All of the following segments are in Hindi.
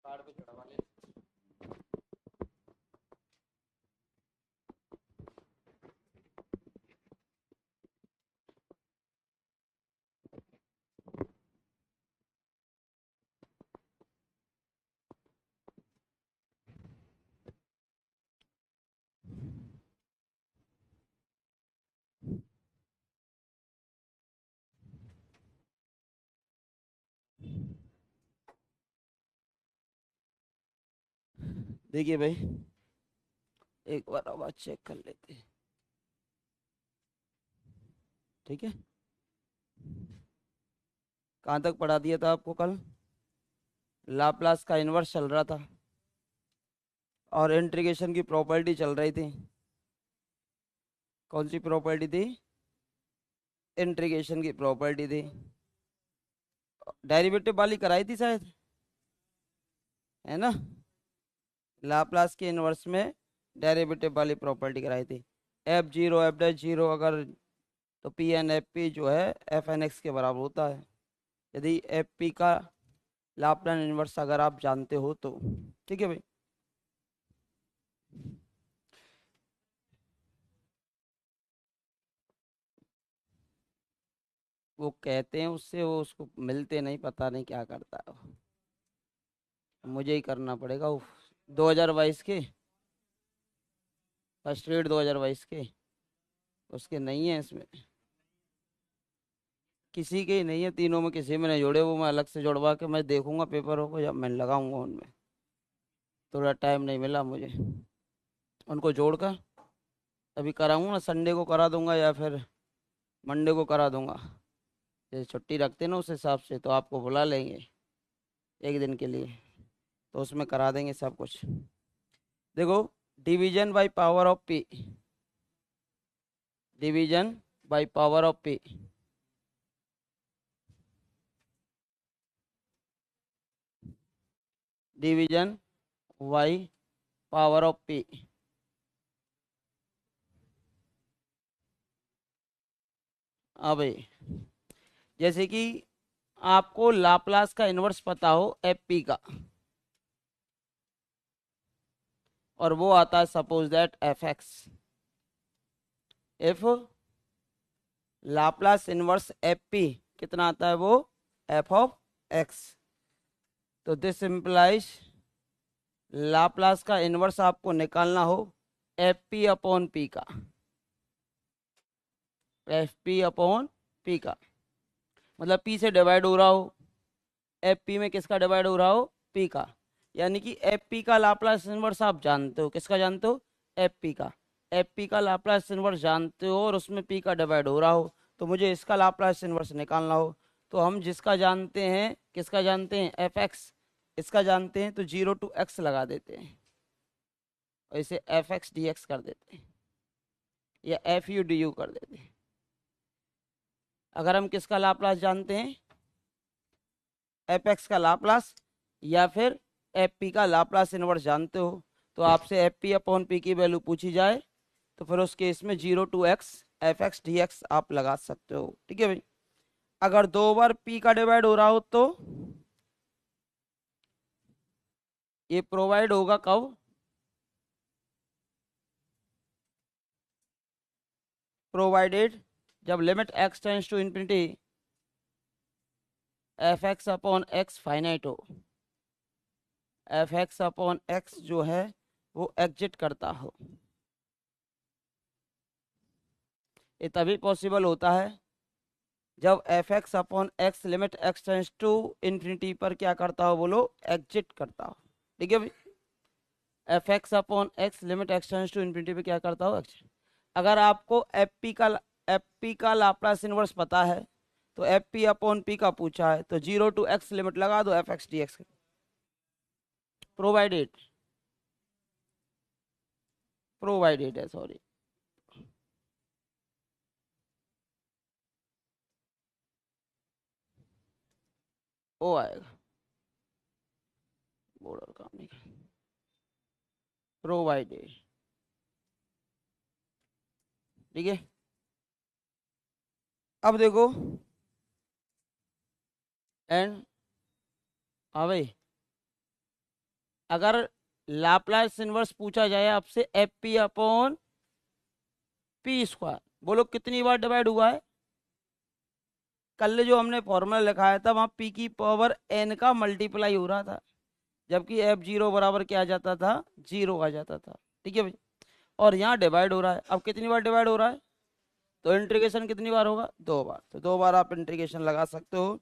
कार्ड पे चढ़वा ले। देखिए भाई, एक बार आवाज चेक कर लेते हैं। ठीक है, कहाँ तक पढ़ा दिया था आपको कल? लाप्लास का इन्वर्स चल रहा था और इंटीग्रेशन की प्रॉपर्टी चल रही थी। कौन सी प्रॉपर्टी थी? इंटीग्रेशन की प्रॉपर्टी थी। डेरिवेटिव वाली कराई थी शायद, है ना? लाप्लास के इन्वर्स में डेरिवेटिव वाली प्रॉपर्टी कराई थी। F zero F dash zero अगर, तो पी एन एफ पी जो है एफ एन एक्स के बराबर होता है, यदि एफ पी का लाप्लास इन्वर्स अगर आप जानते हो तो। ठीक है भाई। वो कहते हैं उससे, वो उसको मिलते नहीं, पता नहीं क्या करता है वो। मुझे ही करना पड़ेगा। उफ, 2022 के फर्स्ट ग्रेड 2022 के, उसके नहीं है इसमें, किसी के ही नहीं है। तीनों में किसी में नहीं जोड़े। वो मैं अलग से जोड़वा के मैं देखूंगा पेपरों को, जब मैं लगाऊंगा उनमें। थोड़ा टाइम नहीं मिला मुझे उनको जोड़कर। अभी कराऊंगा ना, संडे को करा दूंगा या फिर मंडे को करा दूंगा। जैसे छुट्टी रखते हैं ना उस हिसाब से, तो आपको बुला लेंगे एक दिन के लिए, तो उसमें करा देंगे सब कुछ। देखो, division by power of P, division by power of P, division by power of P. अब जैसे कि आपको लाप्लास का इन्वर्स पता हो एफ पी का, और वो आता है suppose that F x. If Laplace inverse F P कितना आता है वो, एफ ऑफ एक्स, तो दिस इम्प्लाइज लाप्लास का इन्वर्स आपको निकालना हो एफ पी अपॉन पी का, एफ पी अपॉन पी का, मतलब पी से डिवाइड हो रहा हो, एफ पी में किसका डिवाइड हो रहा हो, पी का। यानी कि एफ पी का लाप्लास इन्वर्स आप जानते हो, किसका जानते हो, एफ पी का। एफ पी का लाप्लास इन्वर्स जानते हो और उसमें पी का डिवाइड हो रहा हो, तो मुझे इसका लाप्लास इन्वर्स निकालना हो, तो हम जिसका जानते हैं, किसका जानते हैं, एफ एक्स, इसका जानते हैं, तो 0 to x लगा देते हैं और इसे एफ एक्स डी एक्स कर देते हैं, या एफ यू डी यू कर देते हैं। अगर हम किसका लाप्लास जानते हैं, एफ एक्स का लाप्लास, या फिर एफ पी का लाप्लास इनवर्स जानते हो, तो आपसे एफ पी अपॉन पी की वैल्यू पूछी जाए, तो फिर उस केस में 0 to x F x D x आप लगा सकते हो। ठीक है भाई। अगर 2 बार पी का डिवाइड हो रहा हो तो ये प्रोवाइड होगा कब, प्रोवाइडेड जब limit x tends to infinity f x upon x finite हो, एफ एक्स अपॉन एक्स जो है वो एग्जिट करता हो। ये तभी पॉसिबल होता है जब f x upon x limit x tends to infinity पर क्या करता हो, बोलो, एग्जिट करता हो। ठीक है भाई। F x upon x limit x tends to infinity पे क्या करता हो, एग्जिट। अगर आपको एफ पी का लाप्लास इनवर्स पता है, तो एफ पी अपॉन पी का पूछा है, तो 0 to x लिमिट लगा दो F x D x. Provided, provided है, सॉरी, ओ आएगा, बॉर्डर काम नहीं, प्रोवाइडेड। ठीक है। अब देखो, एंड, हाँ भाई, अगर लाप्लास इनवर्स पूछा जाए आपसे F p upon P square, बोलो कितनी बार डिवाइड हुआ है? कल जो हमने फॉर्मूला लिखाया था वहां पी की पावर एन का मल्टीप्लाई हो रहा था, जबकि एफ जीरो बराबर क्या आ जाता था? जीरो आ जाता था। ठीक है भाई, और यहाँ डिवाइड हो रहा है। अब कितनी बार डिवाइड हो रहा है? तो इंटीग्रेशन कितनी बार होगा? दो बार। तो दो बार आप इंटीग्रेशन लगा सकते हो।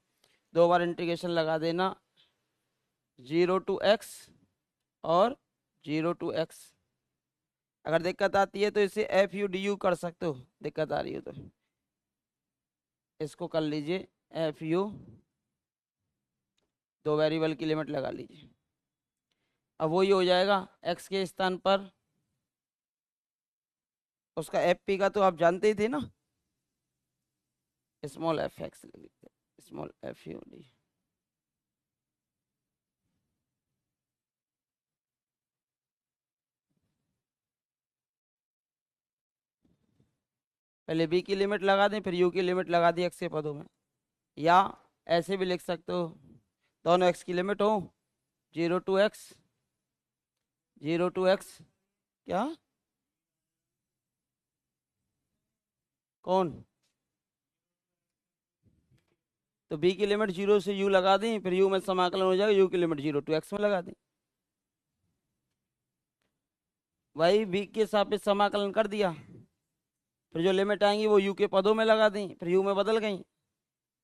दो बार इंटीग्रेशन लगा देना, जीरो टू एक्स और जीरो टू एक्स। अगर दिक्कत आती है तो इसे एफ यू डी यू कर सकते हो, दिक्कत आ रही हो तो इसको कर लीजिए एफ यू, दो वेरिएबल की लिमिट लगा लीजिए। अब वही हो जाएगा एक्स के स्थान पर उसका एफ पी का तो आप जानते ही थे ना, स्मॉल एफ एक्स ले लेते, स्मॉल एफ यू डी। पहले बी की लिमिट लगा दें, फिर यू की लिमिट लगा दी एक्स के पदों में, या ऐसे भी लिख सकते हो, दोनों एक्स की लिमिट हो, zero to x, zero to x क्या, कौन? तो बी की लिमिट जीरो से यू लगा दी, फिर यू में समाकलन हो जाएगा, यू की लिमिट जीरो टू एक्स में लगा दी। वही बी के सापेक्ष समाकलन कर दिया, फिर जो लिमिट आएंगी वो यू के पदों में लगा दी, फिर यू में बदल गई।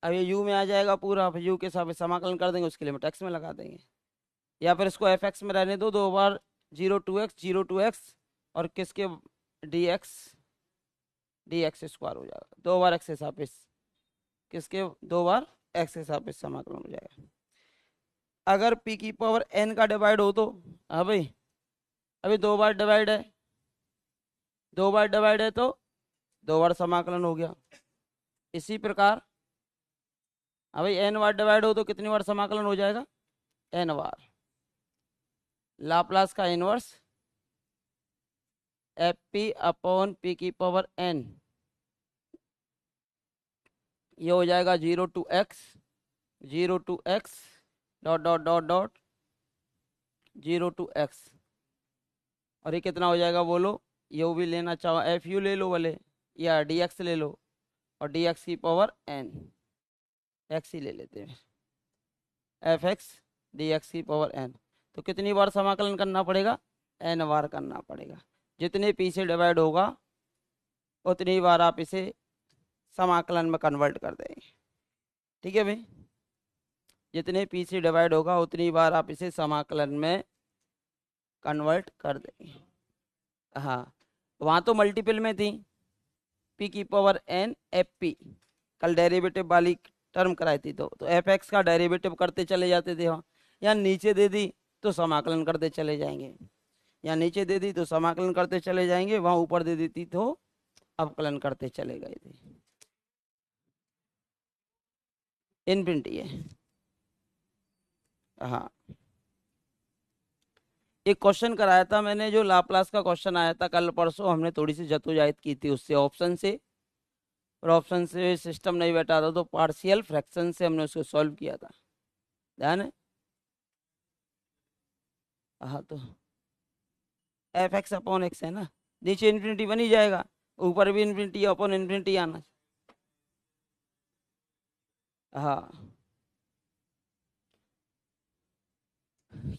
अब ये यू में आ जाएगा पूरा, फिर यू के सापेक्ष समाकलन कर देंगे, उसकी लिमिट एक्स में लगा देंगे। या फिर इसको एफ एक्स में रहने दो, दो बार zero to x, zero to x और किसके D X, D X square हो जाएगा, दो बार एक्स के सापेक्ष किसके, दो बार एक्स के सापेक्ष समाकलन हो जाएगा। अगर पी की पावर एन का डिवाइड हो तो, हाँ भाई अभी दो बार डिवाइड है, दो बार डिवाइड है तो दो बार समाकलन हो गया। इसी प्रकार हाँ भाई एन बार डिवाइड हो तो कितनी बार समाकलन हो जाएगा? एन बार। लाप्लास का inverse f p upon p की पावर एन, ये हो जाएगा zero to x, zero to x dot dot dot dot zero to x, और ये कितना हो जाएगा बोलो? ये भी लेना चाहो एफ यू ले लो भले, या डी एक्स ले लो, और डी एक्स की पावर एन, एक्स ही ले लेते हैं, एफ एक्स डी एक्स की पावर एन। तो कितनी बार समाकलन करना पड़ेगा? एन बार करना पड़ेगा। जितने पी से डिवाइड होगा उतनी बार आप इसे समाकलन में कन्वर्ट कर देंगे। ठीक है भाई, जितने पी से डिवाइड होगा उतनी बार आप इसे समाकलन में कन्वर्ट कर देंगे। हाँ, वहाँ तो मल्टीपल में थी पी की पावर एन एफ पी, कल डेरिवेटिव वाली टर्म कराई थी, तो एफ एक्स का डेरिवेटिव करते चले जाते थे वहाँ, या नीचे दे दी तो समाकलन करते चले जाएंगे, या नीचे दे दी तो समाकलन करते चले जाएंगे, वहाँ ऊपर दे देती तो अवकलन करते चले गए थे। इनफिनिटी है। हाँ, एक क्वेश्चन कराया था मैंने, जो लाप्लास का क्वेश्चन आया था कल परसों, हमने थोड़ी सी जद्दोजहद की थी उससे ऑप्शन से, और ऑप्शन से सिस्टम नहीं बैठा था तो पार्शियल फ्रैक्शन से हमने उसको सॉल्व किया था, ध्यान है? हाँ, तो एफ एक्स अपॉन एक्स है ना, नीचे इन्फिनिटी बन ही जाएगा, ऊपर भी इन्फिनिटी अपॉन इन्फिनिटी आना। हाँ,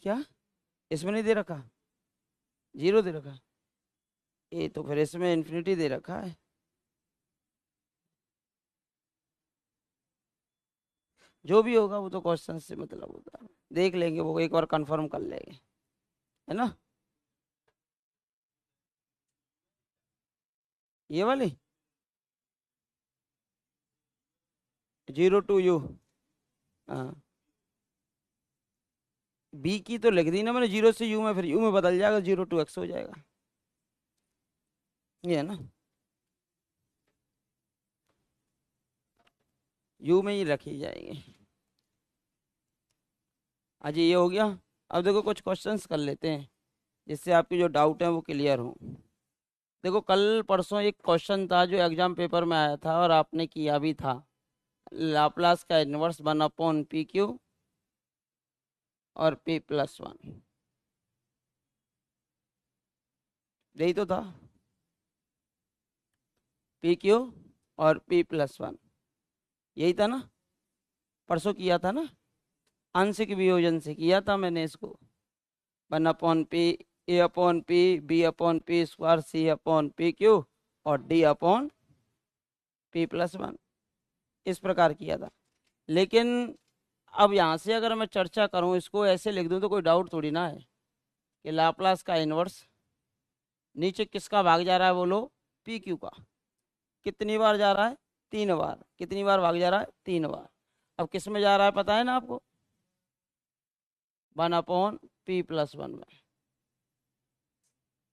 क्या इसमें नहीं दे रखा? जीरो दे रखा? ये तो फिर इसमें इन्फिनिटी दे रखा है। जो भी होगा वो तो क्वेश्चन से मतलब होता है, देख लेंगे वो, एक बार कंफर्म कर लेंगे, है ना? ये वाली जीरो टू यू, हाँ बी की तो लिख दी ना मैंने, जीरो से यू में, फिर यू में बदल जाएगा, जीरो टू एक्स हो जाएगा, ये है ना, यू में ही रखी जाएगी। आज ये हो गया। अब देखो कुछ क्वेश्चंस कर लेते हैं जिससे आपकी जो डाउट है वो क्लियर हो। देखो कल परसों एक क्वेश्चन था जो एग्जाम पेपर में आया था और आपने किया भी था, लाप्लास का inverse one upon P Q और पी प्लस वन। यही तो था, पी क्यू और पी प्लस वन, यही था ना, परसों किया था ना, आंशिक वियोजन से किया था मैंने इसको। 1/p, a/p, b/p², c/p/q और d/p+1, इस प्रकार किया था। लेकिन अब यहाँ से अगर मैं चर्चा करूँ, इसको ऐसे लिख दूँ तो कोई डाउट थोड़ी ना है कि लाप्लास का इन्वर्स नीचे किसका भाग जा रहा है, बोलो, पी क्यू का। कितनी बार जा रहा है? 3 बार। कितनी बार भाग जा रहा है? 3 बार। अब किस में जा रहा है पता है ना आपको? 1/p+1 में,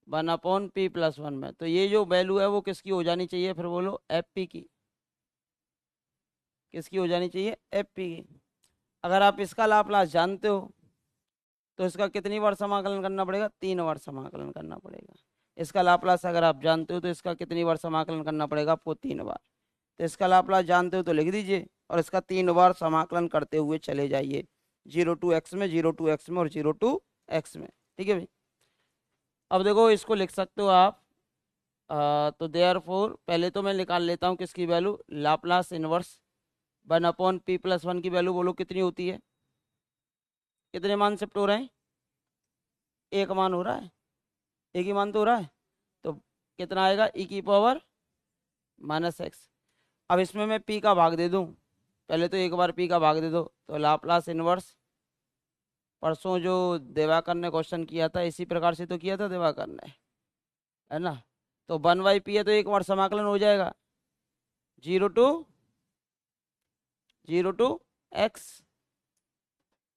1/p+1 में। तो ये जो वैल्यू है वो किसकी हो जानी चाहिए फिर, बोलो, एफ पी की। किसकी हो जानी चाहिए? एफ पी की। अगर आप इसका लाप्लास जानते हो तो इसका कितनी बार समाकलन करना पड़ेगा? 3 बार समाकलन करना पड़ेगा। इसका लाप्लास अगर आप जानते हो तो इसका कितनी बार समाकलन करना पड़ेगा आपको? 3 बार। तो इसका लाप्लास जानते हो तो लिख दीजिए और इसका 3 बार समाकलन करते हुए चले जाइए, 0 to x में, 0 to x में और 0 to x में। ठीक है भाई। अब देखो इसको लिख सकते हो आप, तो देयरफॉर पहले तो मैं निकाल लेता हूँ किसकी वैल्यू, लाप्लास इनवर्स 1/p+1 की वैल्यू बोलो कितनी होती है? कितने मान शिफ्ट हो रहे हैं? एक मान हो रहा है, एक ही मान तो हो रहा है। तो कितना आएगा? e⁻⁻x। अब इसमें मैं p का भाग दे दूं, पहले तो एक बार p का भाग दे दो, तो लाप्लास इनवर्स, परसों जो दिवाकर ने क्वेश्चन किया था इसी प्रकार से तो किया था दिवाकर ने, है ना। तो 1/p है तो एक बार समाकलन हो जाएगा, 0 to x।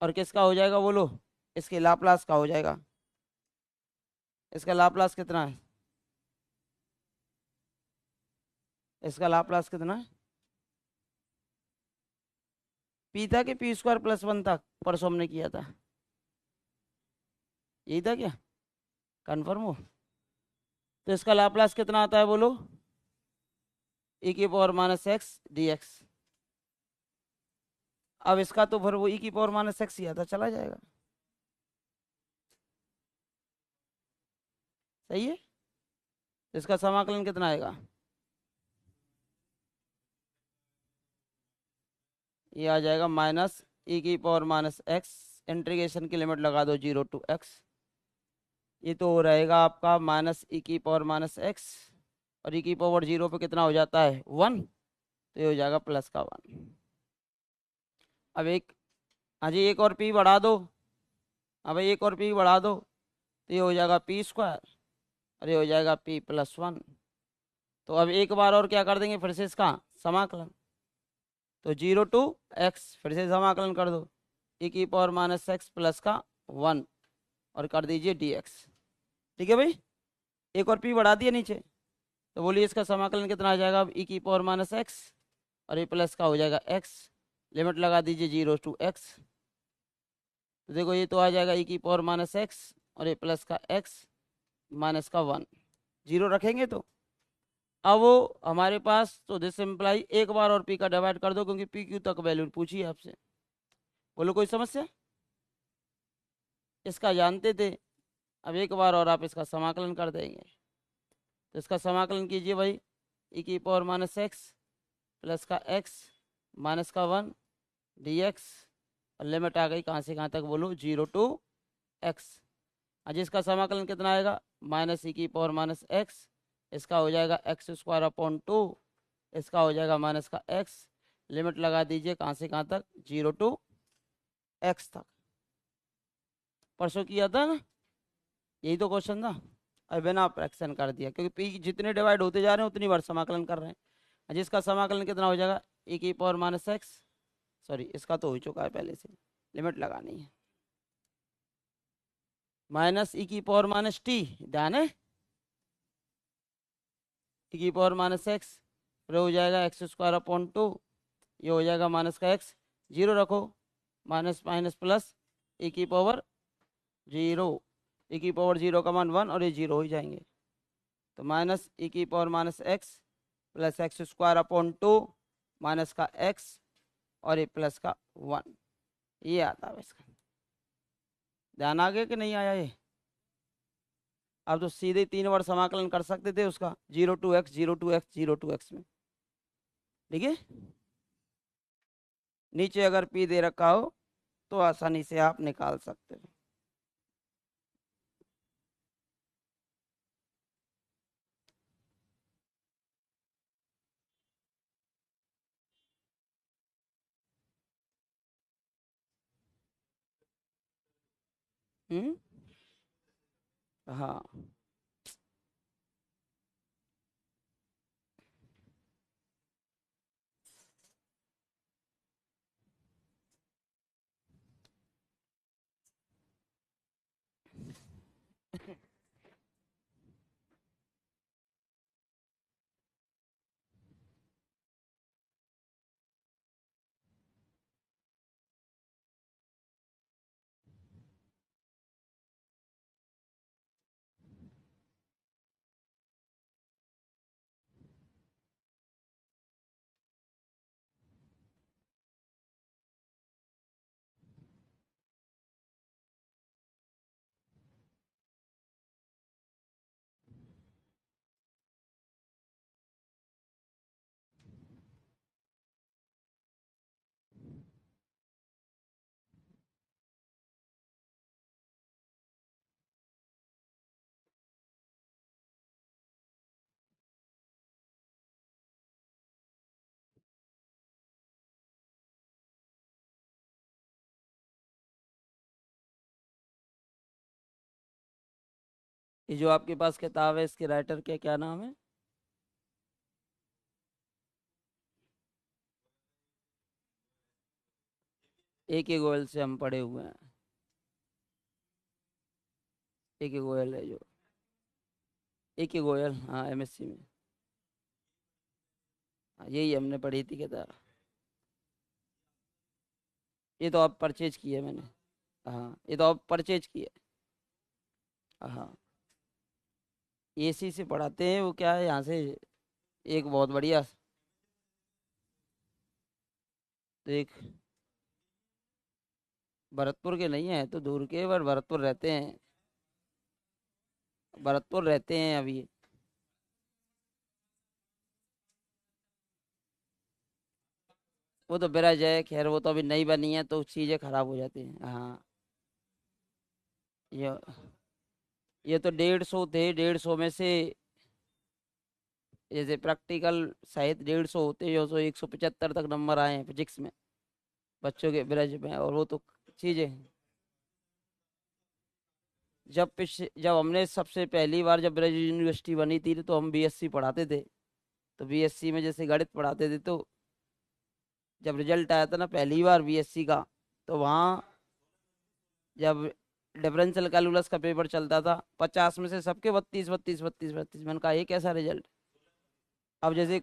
और किसका हो जाएगा बोलो? इसके लाप्लास का हो जाएगा। इसका लाप्लास कितना है? इसका लाप्लास कितना है? पी था कि p² + 1 था? परसों हमने किया था, यही था क्या? कंफर्म हो? तो इसका लाप्लास कितना आता है बोलो? e⁻⁻x dx। अब इसका तो फिर वो e⁻⁻x ही आता चला जाएगा। सही है। तो इसका समाकलन कितना आएगा? ये आ जाएगा -e⁻⁻x, इंटीग्रेशन की लिमिट लगा दो 0 to x। ये तो रहेगा आपका -e⁻⁻x, और e⁻0 पे कितना हो जाता है? 1। तो ये हो जाएगा प्लस का 1। अब एक, हाँ जी, एक और p बढ़ा दो। हाँ भाई, एक और p बढ़ा दो तो ये हो जाएगा p², और ये हो जाएगा p+1। तो अब एक बार और क्या कर देंगे फिर से इसका समाकलन, तो 0 to x फिर से समाकलन कर दो, e⁻⁻x प्लस का 1, और कर दीजिए dx। ठीक है भाई, एक और p बढ़ा दिया नीचे, तो बोलिए इसका समाकलन कितना आ जाएगा? अब e⁻⁻x और ये प्लस का हो जाएगा x, लिमिट लगा दीजिए 0 to x। तो देखो ये तो आ जाएगा e⁻⁻x और ये प्लस का x माइनस का 1, 0 रखेंगे तो अब वो हमारे पास, तो दिस इम्प्लाई एक बार और p का डिवाइड कर दो, क्योंकि p q तक वैल्यू पूछी है आपसे। बोलो कोई समस्या? इसका जानते थे, अब एक बार और आप इसका समाकलन कर देंगे। तो इसका समाकलन कीजिए भाई, e⁻⁻x प्लस का x माइनस का 1 dx, और लिमिट आ गई कहाँ से कहाँ तक बोलो? 0 to x। आज इसका समाकलन कितना आएगा? -e⁻⁻x, इसका हो जाएगा x²/2, इसका हो जाएगा माइनस का x, लिमिट लगा दीजिए कहाँ से कहाँ तक? 0 to x तक। परसों किया था ना, यही तो क्वेश्चन था। अब बिना फ्रैक्शन कर दिया, क्योंकि p जितने डिवाइड होते जा रहे हैं उतनी बार समाकलन कर रहे हैं। आज इसका समाकलन कितना हो जाएगा? e⁻⁻x, सॉरी इसका तो हो चुका है पहले से, लिमिट लगानी है, -e⁻t, ध्यान है, e⁻⁻x फिर हो जाएगा x²/2, ये हो जाएगा माइनस का x, 0 रखो, minus minus plus e⁻0, e⁻0 का मान 1 और ये 0 हो जाएंगे। तो -e⁻⁻x प्लस x²/2 माइनस का x और ये प्लस का 1, ये आता है इसका। ध्यान आ गया कि नहीं आया? ये अब तो सीधे 3 बार समाकलन कर सकते थे उसका, 0 to x 0 to x 0 to x में। ठीक है, नीचे अगर p दे रखा हो तो आसानी से आप निकाल सकते हो। हम्म। हाँ। ये जो आपके पास किताब है इसके राइटर के क्या नाम है? एक ही गोयल से हम पढ़े हुए हैं। एक ही गोयल है जो, एक ही गोयल, हाँ एमएससी में। हाँ, यही हमने पढ़ी थी किताब। ये तो आप परचेज की है मैंने। हाँ, ये तो आप परचेज की है। हाँ, एसी से पढ़ाते हैं वो, क्या है यहाँ से एक बहुत बढ़िया। तो एक भरतपुर के नहीं है तो दूर के, पर भरतपुर रहते हैं, भरतपुर रहते हैं अभी। वो तो ब्रज है, खैर वो तो अभी नई बनी है तो चीजें खराब हो जाती हैं। हाँ। ये ये तो 150 थे, 150 में से जैसे प्रैक्टिकल शायद 150 होते जो, सो 175 तक नंबर आए हैं फिजिक्स में बच्चों के ब्रज में, और वो तो चीजें। जब हमने सबसे पहली बार जब ब्रज यूनिवर्सिटी बनी थी तो हम बीएससी पढ़ाते थे। तो बीएससी में जैसे गणित पढ़ाते थे, तो जब रिजल्ट आया था ना पहली बार बीएससी का, तो वहाँ जब डिफरेंशियल कैलकुलस का पेपर चलता था, 50 में से सबके 32 32 32 32। मैंने कहा ये कैसा रिजल्ट। अब जैसे,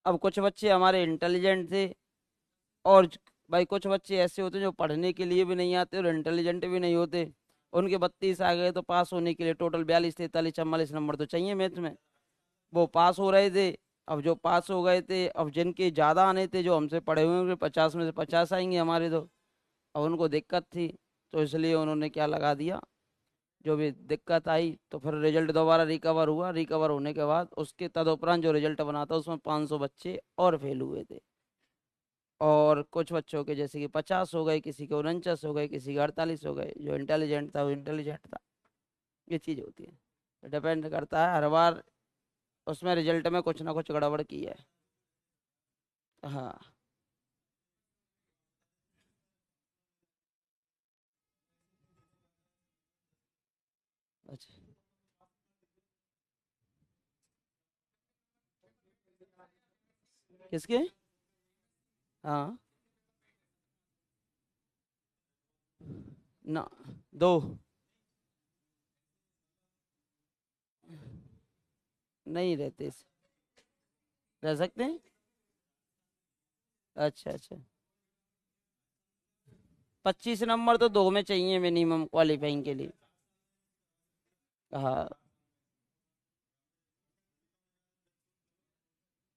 अब कुछ बच्चे हमारे इंटेलिजेंट थे, और भाई कुछ बच्चे ऐसे होते हैं जो पढ़ने के लिए भी नहीं आते और इंटेलिजेंट भी नहीं होते। उनके 32 आ गए तो पास होने के लिए टोटल 42 43 44 नंबर तो चाहिए मैथ में। वो पास हो रहे थे। अब जो पास हो गए थे, अब जिनके ज़्यादा आने थे जो हमसे पढ़े हुए उनके 50 में से 50 आएंगे हमारे तो। अब उनको दिक्कत थी, तो इसलिए उन्होंने क्या लगा दिया, जो भी दिक्कत आई तो फिर रिजल्ट दोबारा रिकवर हुआ। रिकवर होने के बाद उसके तदुपरांत जो रिजल्ट बना था उसमें 500 बच्चे और फेल हुए थे। और कुछ बच्चों के जैसे कि 50 हो गए, किसी के 49 हो गए, किसी के 48 हो गए। जो इंटेलिजेंट था वो इंटेलिजेंट था। ये चीज़ होती है, डिपेंड करता है हर बार उसमें रिजल्ट में कुछ ना कुछ गड़बड़ की है। हाँ। अच्छा। किसके? हाँ। ना, दो। नहीं रहते रह सकते हैं। अच्छा अच्छा। 25 नंबर तो दो में चाहिए मिनिमम क्वालिफाइंग के लिए। हाँ,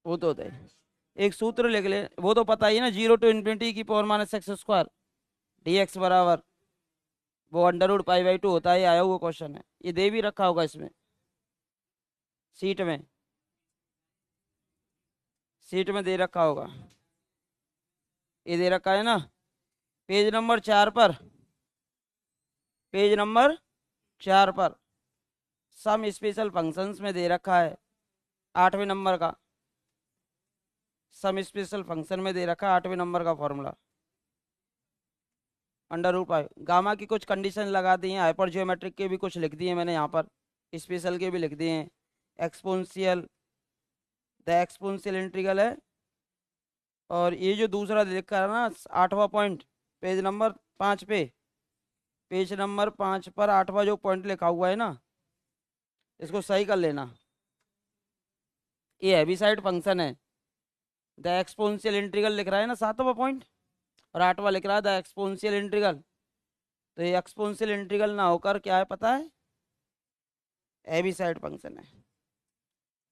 वो तो होता है। एक सूत्र लिख ले, वो तो पता ही है ना, 0 to ∞ की power minus x square, D x बराबर वो √π/2 होता है, ये आया हुआ क्वेश्चन है, ये दे भी रखा होगा इसमें सीट में, सीट में दे रखा होगा, ये दे रखा है ना पेज नंबर 4 पर, पेज नंबर 4 पर सम स्पेशल फंक्शंस में दे रखा है 8वें नंबर का, सम स्पेशल फंक्शन में दे रखा है 8वें नंबर का फॉर्मूला। √π गामा की कुछ कंडीशन लगा दी हैं, हाइपर जियोमेट्रिक के भी कुछ लिख दिए मैंने यहाँ पर, स्पेशल के भी लिख दिए हैं। एक्सपोनेंशियल, द एक्सपोनेंशियल इंटीग्रल है, और ये जो दूसरा लिखा है ना 8वां पॉइंट पेज नंबर 5 पे, पेज नंबर 5 पर 8वां जो पॉइंट लिखा हुआ है ना, इसको सही कर लेना। ये हैवी साइड फंक्शन है, द एक्सपोनेंशियल इंटीग्रल लिख रहा है ना 7वां पॉइंट, और 8वां लिख रहा है द एक्सपोनेंशियल इंटीग्रल, तो ये एक्सपोनेंशियल इंटीग्रल ना होकर क्या है पता है, हैवी साइड फंक्शन है।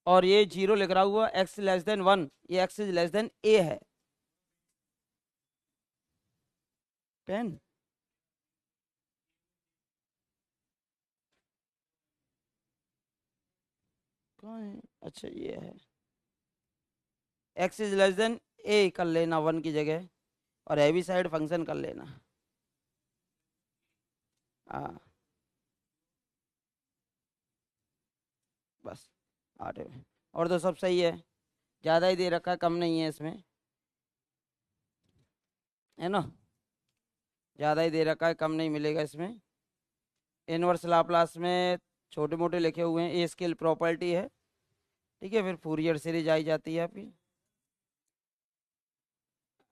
और ये 0 लिख रहा हुआ x<1, ये x<a है। 10 कहाँ है, अच्छा ये है, x<a कर लेना 1 की जगह, और हैवी साइड फंक्शन कर लेना। हाँ बस 8 और तो सब सही है, ज़्यादा ही दे रखा है, कम नहीं है इसमें, है ना, ज़्यादा ही दे रखा है, कम नहीं मिलेगा इसमें। इनवर्स लाप्लास में छोटे मोटे लिखे हुए हैं, ए स्केल प्रॉपर्टी है, ठीक है, फिर फूरियर सीरीज आई जाती है आपकी।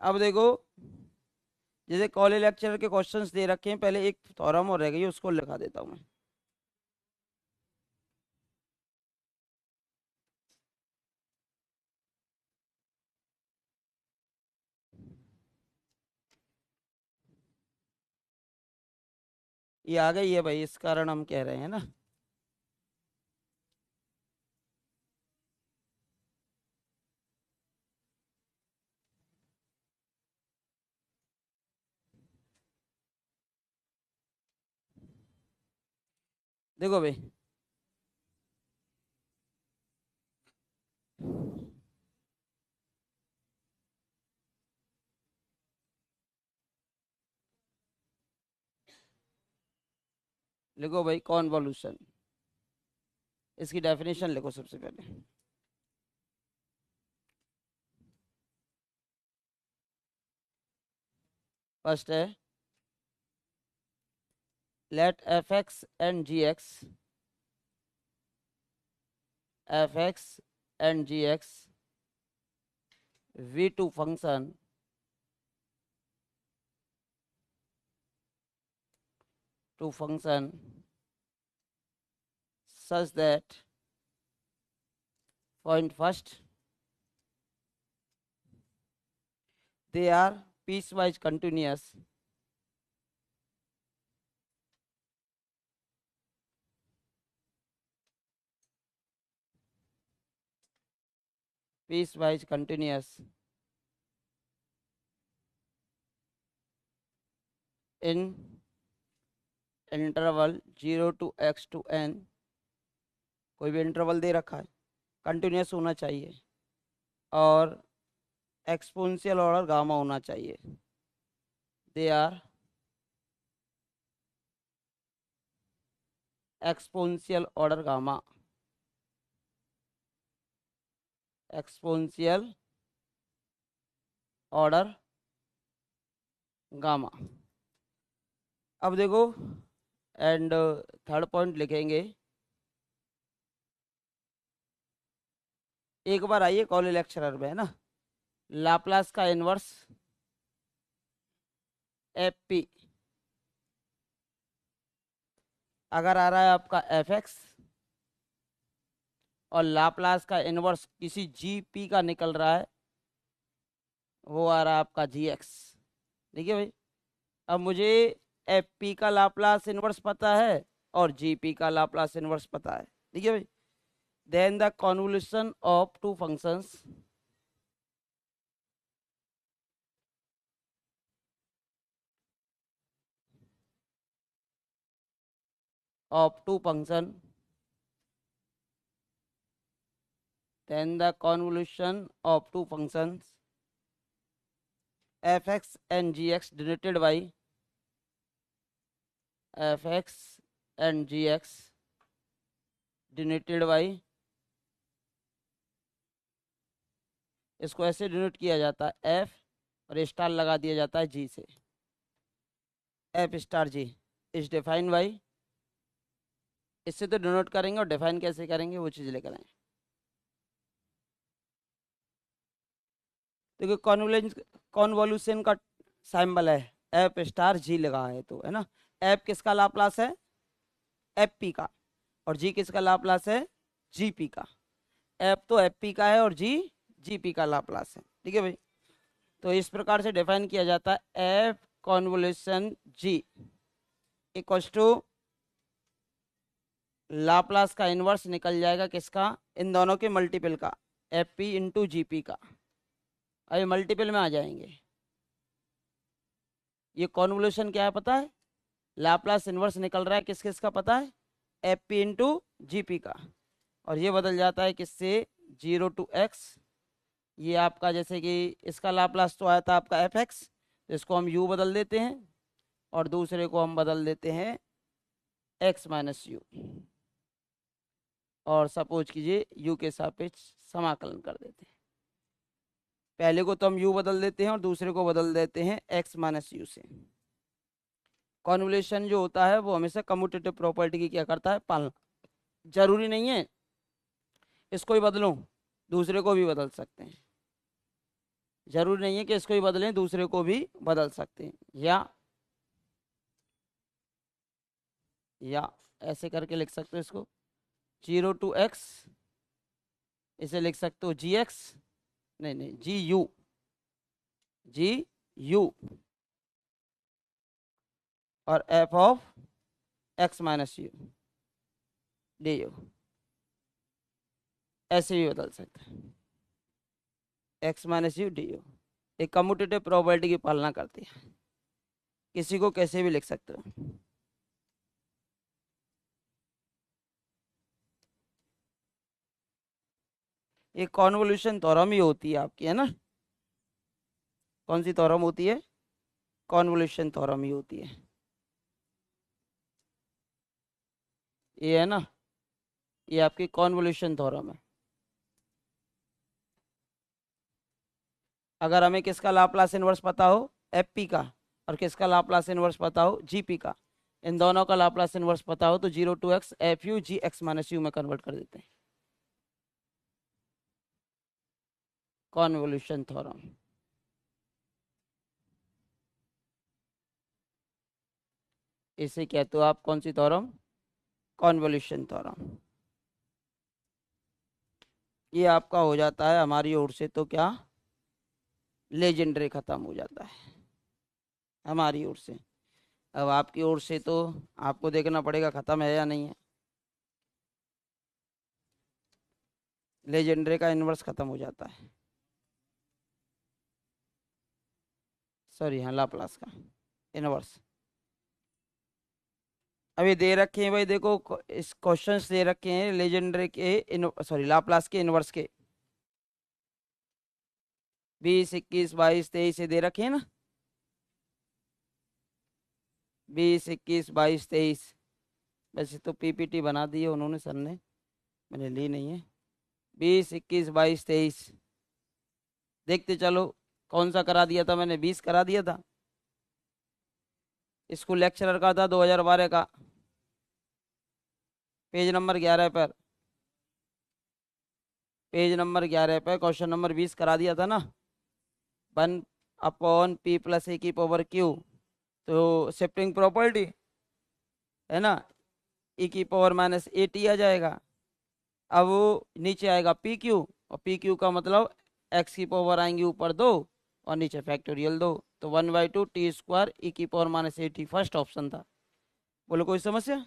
अब देखो, जैसे कॉलेज लेक्चर के क्वेश्चंस दे रखे हैं, पहले एक थ्योरम और रह गई उसको लिखा देता हूँ मैं। ये आ गई है भाई, इस कारण हम कह रहे हैं ना। देखो भाई, लिखो भाई कॉन्वोल्यूशन, इसकी डेफिनेशन लिखो सबसे पहले। फर्स्ट है, late f(x) and gx v2 function to function such that point first they are piecewise continuous piecewise continuous in interval 0 to x to n, कोई भी इंटरवल दे रखा है, कंटिन्यूस होना चाहिए, और एक्सपोनेंशियल ऑर्डर गामा होना चाहिए, they are exponential order gamma, exponential order gamma. अब देखो, एंड थर्ड पॉइंट लिखेंगे, एक बार आइए कॉलेज लेक्चरर में, है ना, लाप्लास का इनवर्स एफ पी, अगर आ रहा है आपका f(x) और लाप्लास का इनवर्स किसी जी पी का निकल रहा है, वो आ रहा है आपका gx, ठीक है भाई। अब मुझे एफ पी का लाप्लास इनवर्स पता है और जी पी का लाप्लास इनवर्स पता है, ठीक है भाई। Then the convolution of two functions of two function, then the convolution of two functions fx and gx denoted by fx and gx denoted by, इसको ऐसे डिनोट किया जाता है एफ और स्टार लगा दिया जाता है जी से, F star G is defined by, इससे तो डिनोट करेंगे और डिफाइन कैसे करेंगे वो चीज़ लेकर आएंगे। देखो कॉन्वोल्यूशन का सिंबल है एफ स्टार जी लगा है तो, है ना। एफ किसका लाप्लास है? एफ पी का। और जी किसका लाप्लास है? जी पी का। एफ तो एफ पी का है और जी जी पी का लाप्लास है, ठीक है भाई। तो इस प्रकार से डिफाइन किया जाता है F convolution G equals to Laplace का इनवर्स निकल जाएगा किसका? इन दोनों के मल्टीपल का, F P into G P का। अभी मल्टीपल में आ जाएंगे। ये कॉन्वोल्यूशन क्या है पता है? लाप्लास इनवर्स निकल रहा है किस किस का पता है? F P into G P का। और ये बदल जाता है किससे? 0 to x। ये आपका जैसे कि इसका लाप्लास तो आया था आपका एफ एक्स, तो इसको हम u बदल देते हैं और दूसरे को हम बदल देते हैं x माइनस यू। और सपोज कीजिए u के सापेक्ष समाकलन कर देते हैं। पहले को तो हम u बदल देते हैं और दूसरे को बदल देते हैं x माइनस यू से। कॉन्वोल्यूशन जो होता है वो हमेशा कम्यूटेटिव प्रॉपर्टी की क्या करता है? पालना। जरूरी नहीं है इसको ही बदलूं, दूसरे को भी बदल सकते हैं। जरूरी नहीं है कि इसको ही बदलें, दूसरे को भी बदल सकते हैं। या ऐसे करके लिख सकते हो इसको 0 to x, इसे लिख सकते हो जी एक्स, नहीं जी यू और F of x minus U D you, ऐसे भी बदल सकते हैं x minus U D you. एक कम्यूटेटिव प्रॉपर्टी की पालना करती है, किसी को कैसे भी लिख सकते हो। ये कॉन्वोल्यूशन थ्योरम ही होती है आपकी, है ना। कौन सी थ्योरम होती है? कॉन्वोल्यूशन थ्योरम ही होती है। ये है ना, ये आपकी कॉन्वोल्यूशन थ्योरम है। अगर हमें किसका लाप्लास इनवर्स पता हो? एफ पी का। और किसका लाप्लास इनवर्स पता हो? जी पी का। इन दोनों का लाप्लास इनवर्स पता हो तो 0 to x F U G X minus U में कन्वर्ट कर देते हैं। Convolution theorem. इसे कहते हो आप कौन सी थ्योरम? Convolution theorem. ये आपका हो जाता है हमारी ओर से तो क्या, लेजेंडरी खत्म हो जाता है हमारी ओर से। अब आपकी ओर से तो आपको देखना पड़ेगा खत्म है या नहीं है। लेजेंडरी का इनवर्स खत्म हो जाता है, सॉरी हाँ लाप्लास का इनवर्स। अभी दे रखे हैं भाई, देखो इस क्वेश्चंस दे रखे हैं लेजेंडरी के सॉरी लाप्लास के इनवर्स के 20, 21, 22, 23 दे रखे हैं ना। 20, 21, 22, 23। वैसे तो पीपीटी बना दी है उन्होंने, सर ने, मैंने ली नहीं है। 20, 21, 22, 23 देखते चलो। कौन सा करा दिया था मैंने? 20 करा दिया था। स्कूल लेक्चरर का था 2012 का, पेज नंबर 11 पर, पेज नंबर 11 पर क्वेश्चन नंबर 20 करा दिया था ना। 1/p + a की पावर q, तो शिफ्टिंग प्रॉपर्टी है ना, e की पावर -at आ जाएगा। अब वो नीचे आएगा पी क्यू, और पी क्यू का मतलब x की पावर आएंगी ऊपर 2 और नीचे फैक्टोरियल 2, तो 1/2 t² e की पावर -at फर्स्ट ऑप्शन था। बोलो कोई समस्या?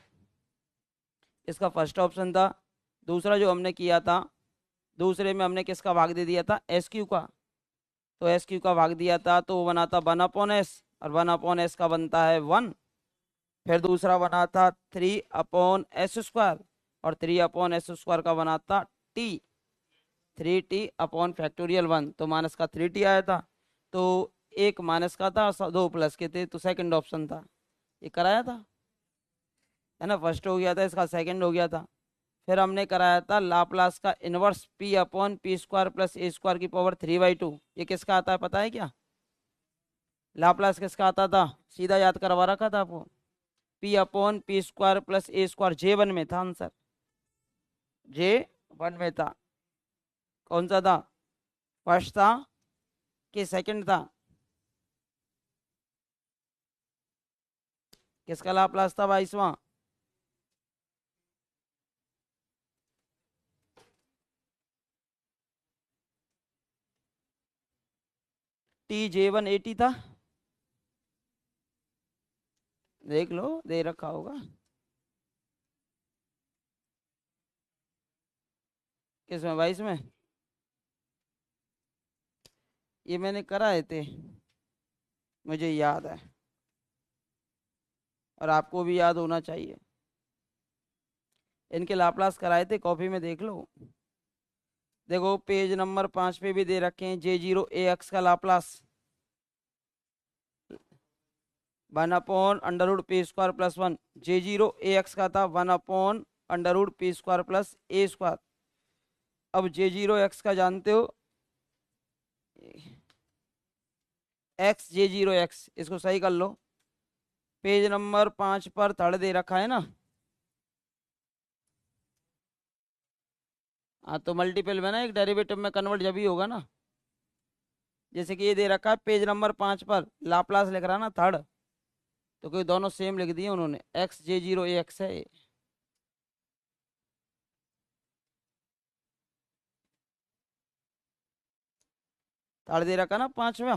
इसका फर्स्ट ऑप्शन था। दूसरा जो हमने किया था, दूसरे में हमने किसका भाग दे दिया था? एस क्यू का। तो एस क्यू का भाग दिया था तो वो बना था 1/s, और 1/s का बनता है 1। फिर दूसरा बना था 3/s², और 3/s² का बना था t, 3t/(1) तो माइनस का 3t आया था। तो एक माइनस का था, दो प्लस के थे, तो सेकंड ऑप्शन था, ये कराया था, है ना। फर्स्ट हो गया था, इसका सेकंड हो गया था। फिर हमने कराया था लाप्लास का इनवर्स p/p² प्लस a² की पावर 3/2। ये किसका आता है पता है क्या? लाप्लास किसका आता था? सीधा याद करवा रखा था आपको, p/p² प्लस a²। J1 में था आंसर, J1 में था। कौन सा था? फर्स्ट था कि सेकंड था? किसका लाप्लास था 22वां? T J1 80 था, देख लो, दे रखा होगा। किसमें? 22 में? ये मैंने कराए थे, मुझे याद है, और आपको भी याद होना चाहिए। इनके लाप्लास कराए थे, कॉपी में देख लो। देखो पेज नंबर 5 पे भी दे रखे हैं, J0 AX का लाप्लास 1/√p² + 1। J0 AX का था 1/√p² + a²। अब J0 X का जानते हो, J0 X, इसको सही कर लो। पेज नंबर 5 पर थर्ड दे रखा है ना। हाँ, तो मल्टीपल में ना एक डेरिवेटिव में कन्वर्ट जब ही होगा ना। जैसे कि ये दे रखा है पेज नंबर 5 पर, लाप्लास लिख रहा है ना थर्ड, तो कोई दोनों सेम लिख दिए उन्होंने, J0 AX है। थर्ड दे रखा ना 5वां,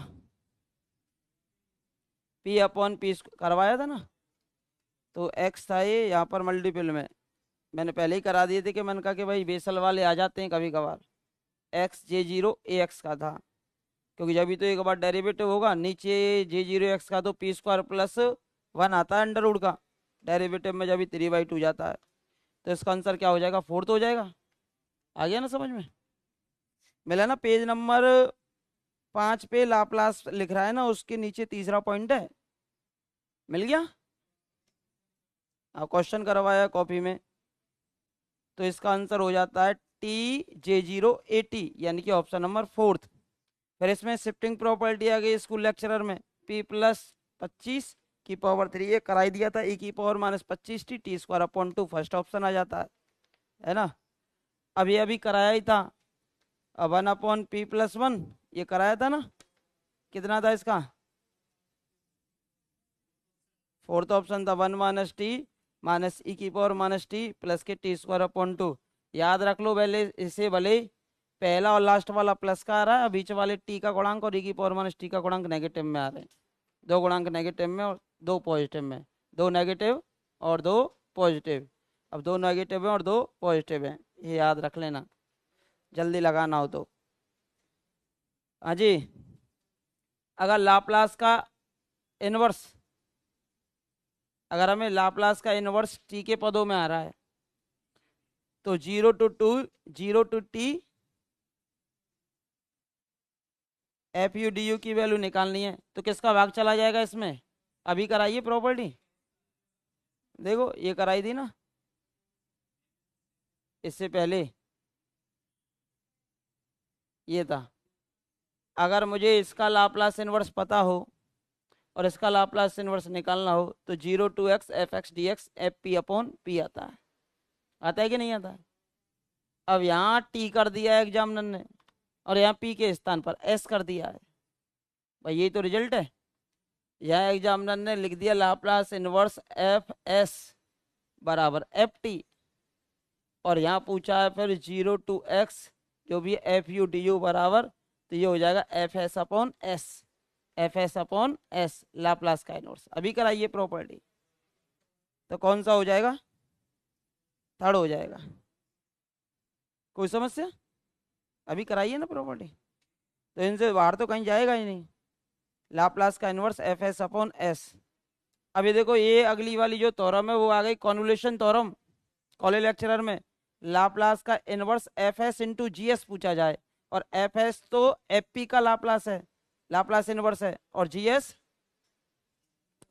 p/p करवाया था ना, तो x था ये यहाँ पर मल्टीपल में। मैंने पहले ही करा दिए थे, कि मैंने कहा कि भाई बेसल वाले आ जाते हैं कभी कभार। J0 AX का था, क्योंकि जब भी तो एक बार डेरिवेटिव होगा नीचे J0 X का, तो p² + 1 आता है अंडर रूट का, डेरिवेटिव में जब भी 3/2 जाता है। तो इसका आंसर क्या हो जाएगा? फोर्थ हो जाएगा। आ गया ना समझ में? मिला ना? पेज नंबर 5 पे लाप्लास लिख रहा है ना, उसके नीचे तीसरा पॉइंट है, मिल गया। आप क्वेश्चन करवाया कॉपी में, तो इसका आंसर हो जाता है TJ0 80, यानी कि ऑप्शन नंबर फोर्थ। फिर इसमें शिफ्टिंग प्रॉपर्टी आ गई स्कूल लेक्चरर में, p + 25 की पावर 3, ये कराई दिया था, e⁻−25t² फर्स्ट ऑप्शन आ जाता है ना। अभी अभी कराया ही था, अब 1/p+1 ये कराया था ना, कितना था इसका? फोर्थ ऑप्शन था 1 - t - e⁻t प्लस के t²/2। याद रख लो पहले इसे, भले पहला और लास्ट वाला प्लस का आ रहा है, बीच वाले टी का गुणांक और e⁻t का गुणांक नेगेटिव में आ रहे हैं। दो गुणांक नेगेटिव में और दो पॉजिटिव में, दो नेगेटिव और दो पॉजिटिव। अब दो नेगेटिव है और दो पॉजिटिव है, ये याद रख लेना, जल्दी लगाना हो तो। हाँ जी, अगर लाप्लास का इनवर्स, अगर हमें लाप्लास का इनवर्स टी के पदों में आ रहा है, तो 0 to 2 0 to t FU/DU की वैल्यू निकालनी है, तो किसका भाग चला जाएगा इसमें? अभी कराइए प्रॉपर्टी, देखो ये कराई थी ना इससे पहले, ये था। अगर मुझे इसका लाप्लास इनवर्स पता हो और इसका लाप्लास इनवर्स निकालना हो, तो 0 to x f(x) dx FP/P आता है। आता है कि नहीं आता है? अब यहाँ टी कर दिया है एग्जामिनर ने, और यहाँ पी के स्थान पर एस कर दिया है, भाई यही तो रिजल्ट है। यहाँ एग्जामिनर ने लिख दिया लाप्लास इनवर्स F(s)=FT, और यहाँ पूछा है फिर 0 to x जो भी FU/DU बराबर, तो ये हो जाएगा F(s)/s, F(s)/s लाप्लास का इनवर्स। अभी कराइए प्रॉपर्टी, तो कौन सा हो जाएगा? थर्ड हो जाएगा। कोई समस्या? अभी कराइए ना प्रॉपर्टी, तो इनसे बाहर तो कहीं जाएगा ही नहीं। लाप्लास का इनवर्स F(s)/s, अभी देखो ये अगली वाली जो थ्योरम है वो आ गई कॉन्वोल्यूशन थ्योरम। कॉलेज लेक्चरर में लाप्लास का inverse F S into G S पूछा जाए, और एफ एस तो एफ पी का लाप्लास है, लाप्लास इनवर्स है, और जी एस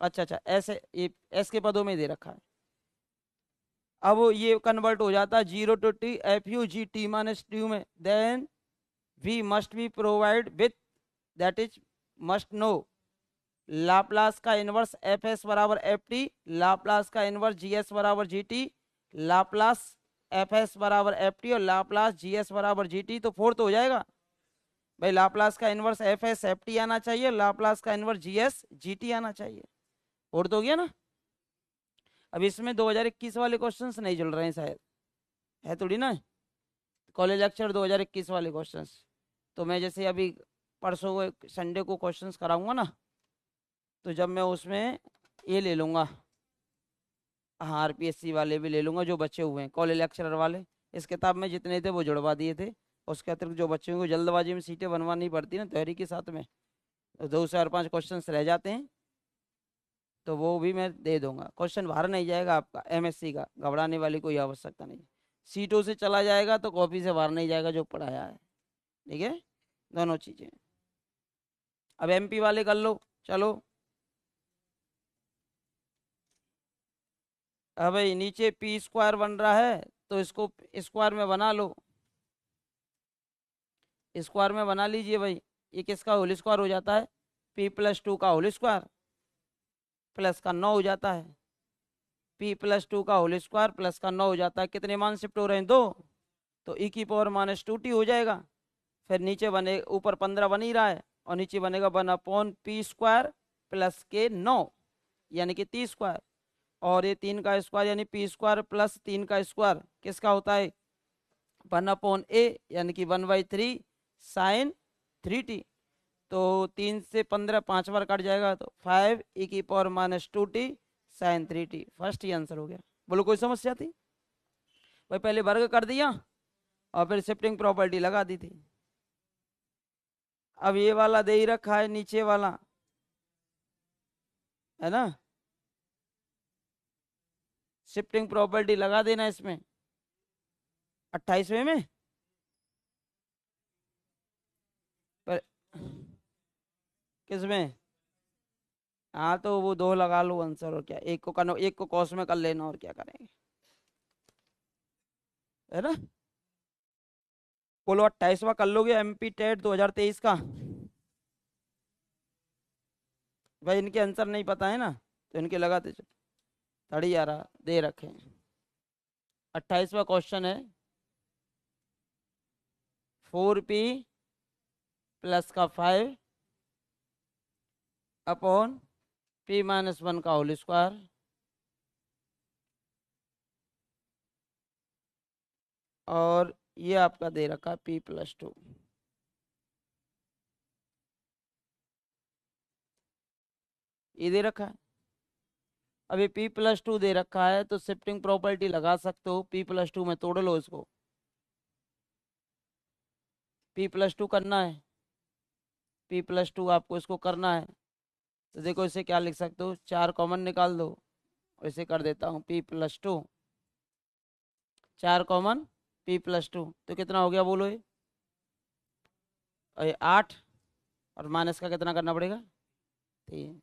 अच्छा अच्छा ऐसे ये एस के पदों में दे रखा है। अब ये कन्वर्ट हो जाता है 0 to t F U G T minus tau में, then we must be provide with that is must know Laplace का इनवर्स एफ एस बराबर एफ टी, लाप्लास का इनवर्स जी एस बराबर G T, Laplace F S बराबर एफ टी और लाप्लास जी एस बराबर जी टी। तो फोर्थ हो जाएगा भाई, लाप्लास का inverse F S F T आना चाहिए, लाप्लास का inverse G S G T आना चाहिए। फोर्थ हो गया ना। अब इसमें 2021 वाले क्वेश्चंस नहीं चल रहे हैं शायद, है थोड़ी ना, कॉलेज लेक्चर 2021 वाले क्वेश्चंस। तो मैं जैसे अभी परसों को संडे को क्वेश्चंस कराऊंगा ना, तो जब मैं उसमें ये ले लूँगा, हाँ आरपीएससी वाले भी ले लूँगा जो बचे हुए हैं कॉलेज लेक्चरर वाले। इस किताब में जितने थे वो जुड़वा दिए थे, उसके अतिरिक्त जो बच्चों को जल्दबाजी में सीटें बनवानी पड़ती ना थ्योरी के साथ में, तो 2 4 5 क्वेश्चन रह जाते हैं, तो वो भी मैं दे दूंगा। क्वेश्चन बाहर नहीं जाएगा आपका एमएससी का, घबराने वाली कोई आवश्यकता नहीं। सीटों से चला जाएगा तो कॉपी से बाहर नहीं जाएगा जो पढ़ाया है, ठीक है, दोनों चीज़ें। अब एमपी वाले कर लो, चलो। अब भाई नीचे पी स्क्वायर बन रहा है, तो इसको स्क्वायर में बना लो, स्क्वायर में बना लीजिए भाई। ये किसका होल स्क्वायर हो जाता है, p+2 का होल स्क्वायर प्लस का 9 हो जाता है, p+2 का होल स्क्वायर प्लस का 9 हो जाता है। कितने मान शिफ्ट हो रहे हैं, 2, तो e⁻⁻2t हो जाएगा। फिर नीचे बने, ऊपर 15 बन ही रहा है, और नीचे बनेगा 1/p² प्लस के 9 यानी कि 30 स्क्वायर, और ये 3 का स्क्वायर यानी p² प्लस 3 का स्क्वायर किसका होता है 1/a यानी कि 1/3 साइन 3t। तो 3 से 15 5 बार कट जाएगा, तो 5e⁻⁻2t साइन 3t। फर्स्ट ही आंसर हो गया। बोलो कोई समस्या थी भाई, पहले वर्ग कर दिया और फिर शिफ्टिंग प्रॉपर्टी लगा दी थी। अब ये वाला दे ही रखा है नीचे वाला, है ना, शिफ्टिंग प्रॉपर्टी लगा देना इसमें 28वें में। पर किसमें, हाँ तो वो 2 लगा लो आंसर, और क्या, एक को करना, एक को कॉस में कर लेना, और क्या करेंगे, है ना। बोलो 28वां कर लोगे एमपी टेट 2023 का। भाई इनके आंसर नहीं पता है ना, तो इनके लगाते चलो, थड़ी आ रहा दे रखे हैं। 28वां क्वेश्चन है 4p + का 5 अपॉन p-1 का होल स्क्वायर और ये आपका दे रखा है p+2। ये दे रखा है। अभी p+2 दे रखा है, तो शिफ्टिंग प्रॉपर्टी लगा सकते हो, p+2 में तोड़ लो इसको, p+2 करना है, p+2 आपको इसको करना है। तो देखो इसे क्या लिख सकते हो, 4 कॉमन निकाल दो, और इसे कर देता हूँ p+2, 4 कॉमन p+2, तो कितना हो गया बोलो ये 8, और माइनस का कितना करना पड़ेगा 3।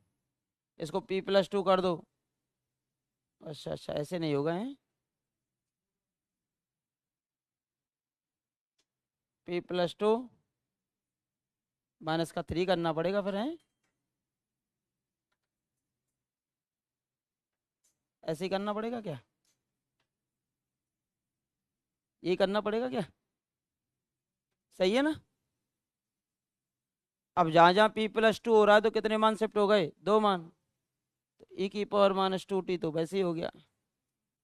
इसको p+2 कर दो। अच्छा अच्छा ऐसे नहीं होगा है, p+2 माइनस का 3 करना पड़ेगा फिर, है ऐसे ही करना पड़ेगा क्या, ये करना पड़ेगा क्या, सही है ना। अब जहाँ जहाँ p+2 हो रहा है तो कितने मान शिफ्ट हो गए, 2 मान, तो e⁻⁻2t तो वैसे ही हो गया।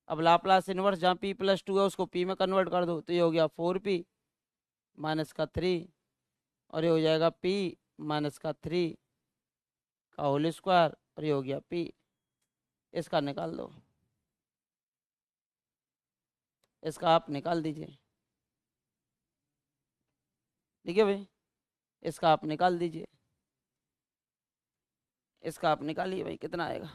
अब लाप्लास इनवर्स जहाँ p+2 है उसको p में कन्वर्ट कर दो, तो ये हो गया 4p माइनस का 3, और ये हो जाएगा p-3 का होल स्क्वायर, और ये हो गया p। इसका निकाल दो, इसका आप निकाल दीजिए, ठीक है भाई, इसका आप निकाल दीजिए, इसका आप निकालिए भाई, कितना आएगा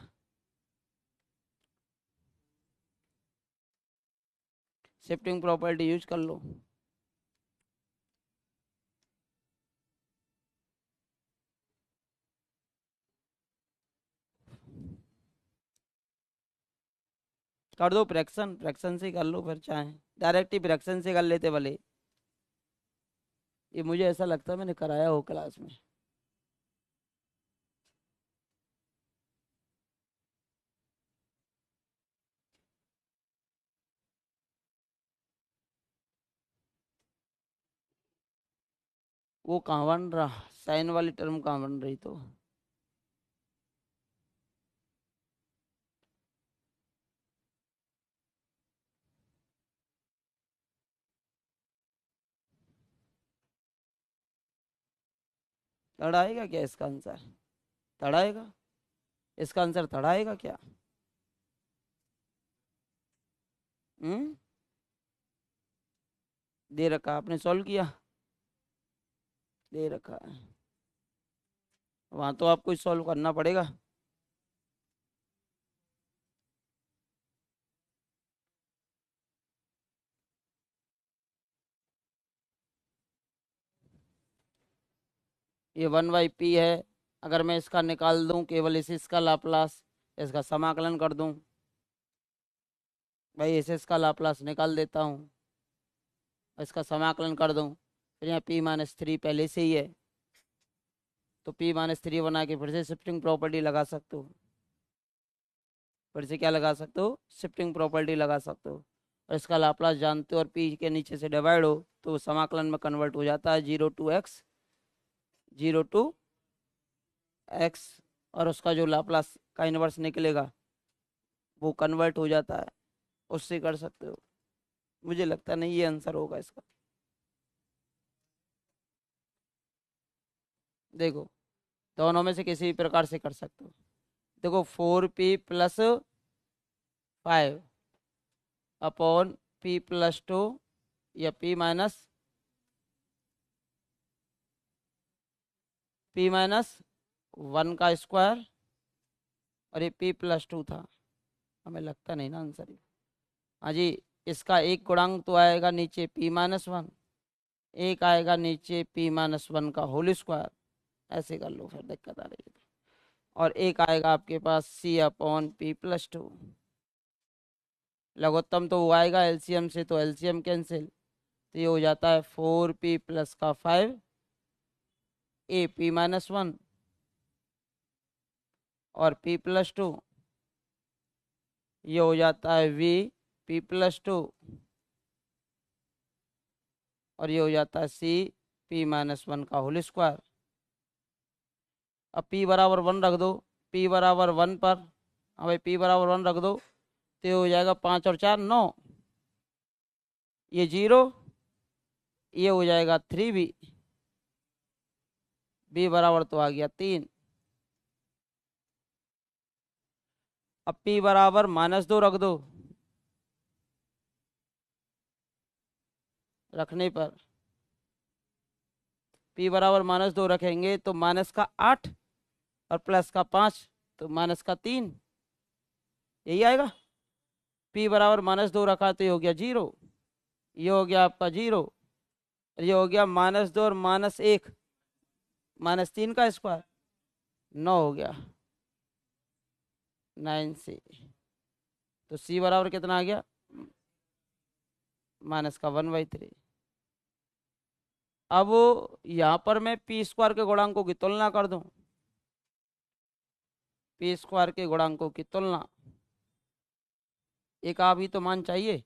शिफ्टिंग प्रॉपर्टी यूज कर लो। कर दो फ्रैक्शन, फ्रैक्शन से कर लो फिर, चाहे डायरेक्ट ही फ्रैक्शन से कर लेते भले। ये मुझे ऐसा लगता है मैंने कराया हो क्लास में। वो कहाँ बन रहा, साइन वाली टर्म कहाँ बन रही तो। थर्ड आएगा क्या इसका आंसर, थर्ड आएगा इसका आंसर, थर्ड आएगा क्या? हम्म, दे रखा आपने, सॉल्व किया, दे रखा है वहां, तो आपको सॉल्व करना पड़ेगा। ये 1/p है, अगर मैं इसका निकाल दूं केवल इसका लाप्लास, इसका समाकलन कर दूं, भाई इसका लाप्लास निकाल देता हूँ, इसका समाकलन कर दूं, फिर यहाँ p-3 पहले से ही है, तो p-3 बना के फिर से शिफ्टिंग प्रॉपर्टी लगा सकते हो, फिर से क्या लगा सकते हो, शिफ्टिंग प्रॉपर्टी लगा सकते हो। और इसका लाप्लास जानते हो और p के नीचे से डिवाइड हो तो समाकलन में कन्वर्ट हो जाता है, 0 to x, 0 to x, और उसका जो लाप्लास का इन्वर्स निकलेगा वो कन्वर्ट हो जाता है, उससे कर सकते हो। मुझे लगता नहीं ये आंसर होगा इसका। देखो, दोनों में से किसी भी प्रकार से कर सकते हो। देखो 4p+5/p+2 या p-1 का स्क्वायर, और ये p+2 था, हमें लगता नहीं ना आंसर ये। हाँ जी, इसका एक गुणांक तो आएगा नीचे p-1, एक आएगा नीचे p-1 का होल स्क्वायर, ऐसे कर लो फिर दिक्कत आ रही है। और एक आएगा आपके पास c/p+2, लघुत्तम तो वो आएगा एलसीएम से, तो एलसीएम कैंसिल, तो ये हो जाता है 4p+5 a p-1 और p+2, ये हो जाता है v p+2, और ये हो जाता है c p-1 का होल स्क्वायर। अब p बराबर 1 रख दो, p बराबर 1 पर, हाँ भाई p बराबर 1 रख दो, तो ये हो जाएगा 5 और 4 9, ये 0, ये हो जाएगा 3b, b बराबर तो आ गया 3। अब p बराबर -2 रख दो, रखने पर p बराबर -2 रखेंगे तो -8 और +5, तो -3, यही आएगा। p बराबर -2 रखा तो ये हो गया 0, ये हो गया आपका 0, ये हो गया -2 और -1, -3 का स्क्वायर, 9 हो गया, 9c, तो c बराबर कितना आ गया, -1/3। अब यहाँ पर मैं p² के गुणांकों की तुलना कर दूं, p² के गुणांकों की तुलना, एक आप ही तो मान चाहिए,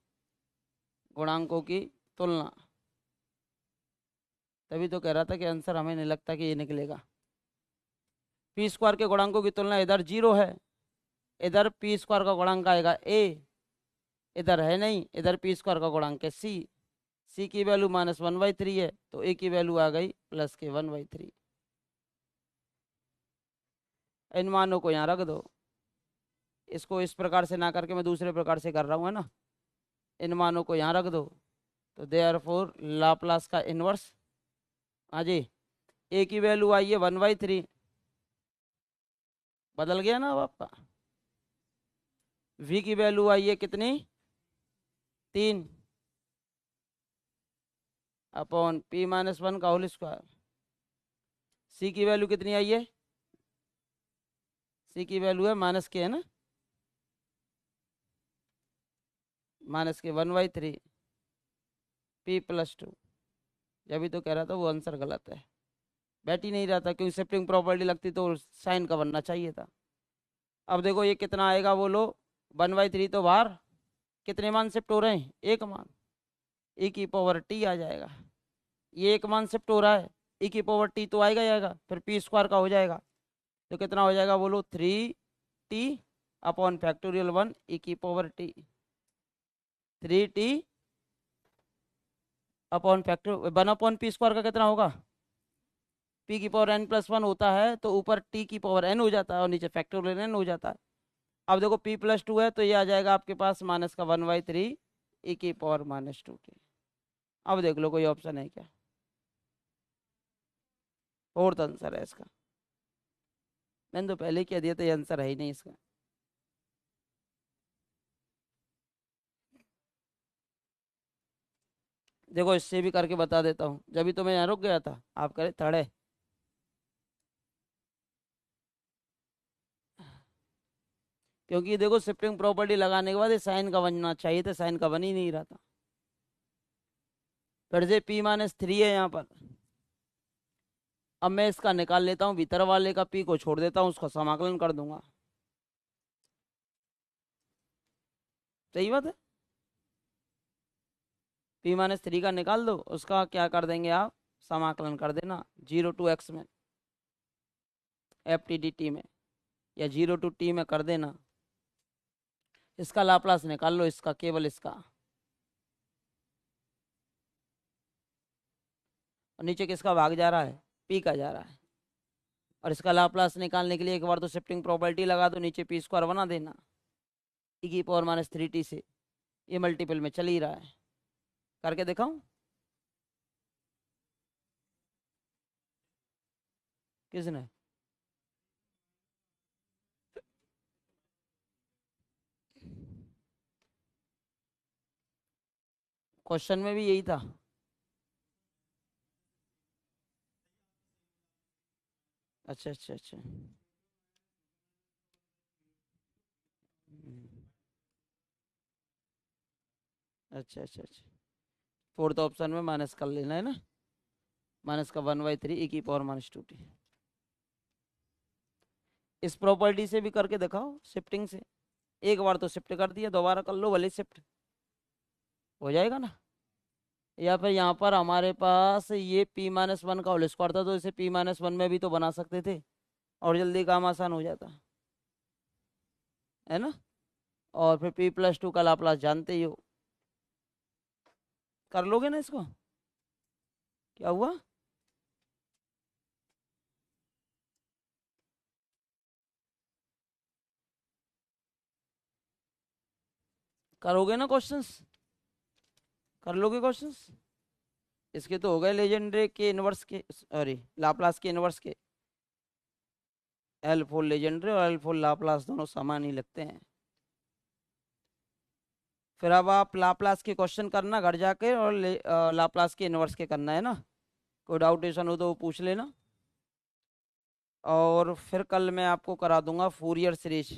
गुणांकों की तुलना, तभी तो कह रहा था कि आंसर हमें नहीं लगता कि ये निकलेगा। p² के गुणांकों की तुलना, इधर 0 है, इधर p² का गुणांक आएगा a, इधर है नहीं, इधर p² का गुणांक है c की वैल्यू -1/3 है, तो a की वैल्यू आ गई +1/3। इन मानों को यहाँ रख दो, इसको इस प्रकार से ना करके मैं दूसरे प्रकार से कर रहा हूँ, है ना। इन मानों को यहाँ रख दो, तो देयरफॉर लाप्लास का इन्वर्स, हाँ जी, a की वैल्यू आई है 1/3, बदल गया ना अब आपका। v की वैल्यू आई है कितनी, 3, अपॉन पी माइनस वन का होल स्क्वायर। सी की वैल्यू कितनी आई है? सी की वैल्यू है माइनस के, है ना, माइनस के 1/3 पी प्लस टू। जब भी तो कह रहा था वो आंसर गलत है, बैठ ही नहीं रहा था, क्योंकि शिफ्टिंग प्रॉपर्टी लगती तो साइन का बनना चाहिए था। अब देखो ये कितना आएगा बोलो, 1/3 तो बाहर, कितने मान शिफ्ट हो रहे हैं? एक मान, ई की पावर टी आ जाएगा। ये एक मान शिफ्ट हो रहा है, ई की पावर टी तो आएगा ही आएगा, फिर पी स्क्वायर का हो जाएगा, तो कितना हो जाएगा बोलो, 3t अपॉन फैक्टोरियल 1 ई की power T. 3t upon factor 1 upon P square का कितना होगा? पी की पावर n प्लस वन होता है तो ऊपर टी की पावर n हो जाता है और नीचे फैक्टोरियल n हो जाता है। अब देखो p प्लस टू है तो ये आ जाएगा आपके पास माइनस का 1/3 ई की पावर माइनस टू टी। अब देख लो कोई ऑप्शन है क्या? फोर्थ आंसर है इसका। मैंने तो पहले ही कह दिया था ये आंसर है ही नहीं इसका। देखो इससे भी करके बता देता हूँ, जब भी तो मैं यहाँ रुक गया था, आप करे थड़े। क्योंकि देखो शिफ्टिंग प्रॉपर्टी लगाने के बाद ये साइन का बनना चाहिए था, साइन का बन ही नहीं रहा था। फिर से पी माइनस थ्री है यहाँ पर। अब मैं इसका निकाल लेता हूँ, भीतर वाले का पी को छोड़ देता हूँ, उसका समाकलन कर दूंगा। सही बात है, पी माइनस थ्री का निकाल दो, उसका क्या कर देंगे आप, समाकलन कर देना 0 to x में, एफ टी डी टी में, या 0 to t में कर देना। इसका लाप्लास निकाल लो, इसका केवल इसका, और नीचे किसका भाग जा रहा है? पी का जा रहा है। और इसका लाप्लास निकालने के लिए एक बार तो शिफ्टिंग प्रॉपर्टी लगा दो, नीचे पी स्क्वायर बना देना, ई की पावर माइनस थ्री टी से, ये मल्टीपल में चल ही रहा है। करके दिखाऊं? किसने? क्वेश्चन में भी यही था। अच्छा अच्छा अच्छा। अच्छा अच्छा अच्छा। फोर्थ ऑप्शन में माइनस कर लेना है ना, माइनस का 1/3 ई की पावर माइनस टू टी। इस प्रॉपर्टी से भी करके दिखाओ, शिफ्टिंग से। एक बार तो शिफ्ट कर दिया, दोबारा कर लो भले शिफ्ट, हो जाएगा ना। या फिर यहाँ पर हमारे पास ये p माइनस वन का होल स्क्वायर था, तो इसे p माइनस वन में भी तो बना सकते थे और जल्दी काम आसान हो जाता, है ना। और फिर p प्लस टू का लाप्लास जानते ही हो, कर लोगे ना इसको? क्या हुआ? करोगे ना क्वेश्चंस? कर लोगे क्वेश्चंस? इसके तो हो गए लेजेंडरी के इनवर्स के, सॉरी लाप्लास के इनवर्स के। एल फोर लेजेंडरी और एल फोर लाप्लास दोनों समान ही लगते हैं। फिर अब आप लाप्लास के क्वेश्चन करना घर जाके, और लाप्लास के इनवर्स के करना है ना। कोई डाउटेशन हो तो वो पूछ लेना। और फिर कल मैं आपको करा दूंगा फूरियर सीरीज।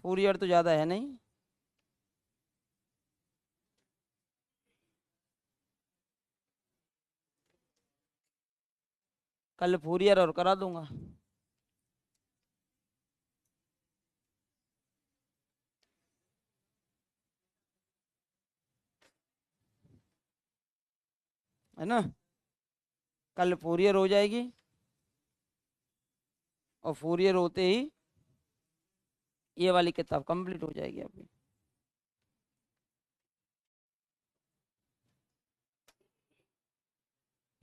फूरियर तो ज़्यादा है नहीं, कल फूरियर और करा दूंगा। है ना, कल फूरियर हो जाएगी, और फूरियर होते ही ये वाली किताब कंप्लीट हो जाएगी आपकी।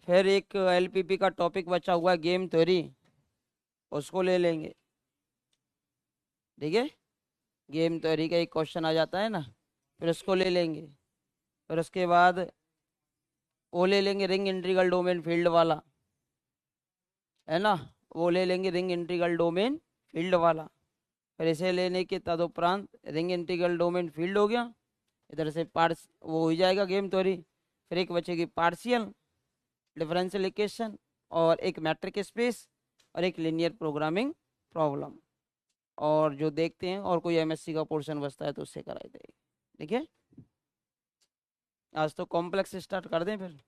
फिर एक एलपीपी का टॉपिक बचा हुआ है गेम थ्योरी, उसको ले लेंगे, ठीक है। गेम थ्योरी का एक क्वेश्चन आ जाता है ना, फिर उसको ले लेंगे। फिर उसके बाद वो ले लेंगे रिंग इंटीग्रल डोमेन फील्ड वाला, है ना, वो ले लेंगे रिंग इंटीग्रल डोमेन फील्ड वाला। फिर इसे लेने के तदुपरांत रिंग इंटीग्रल डोमेन फील्ड हो गया, इधर से पार्ट्स वो हो जाएगा गेम थ्योरी। फिर एक बचेगी पार्शियल डिफरेंशियल इक्वेशन, और एक मैट्रिक स्पेस, और एक लीनियर प्रोग्रामिंग प्रॉब्लम। और जो देखते हैं और कोई एमएससी का पोर्शन बचता है तो उससे कराई देगी। ठीक है, आज तो कॉम्प्लेक्स स्टार्ट कर दें फिर।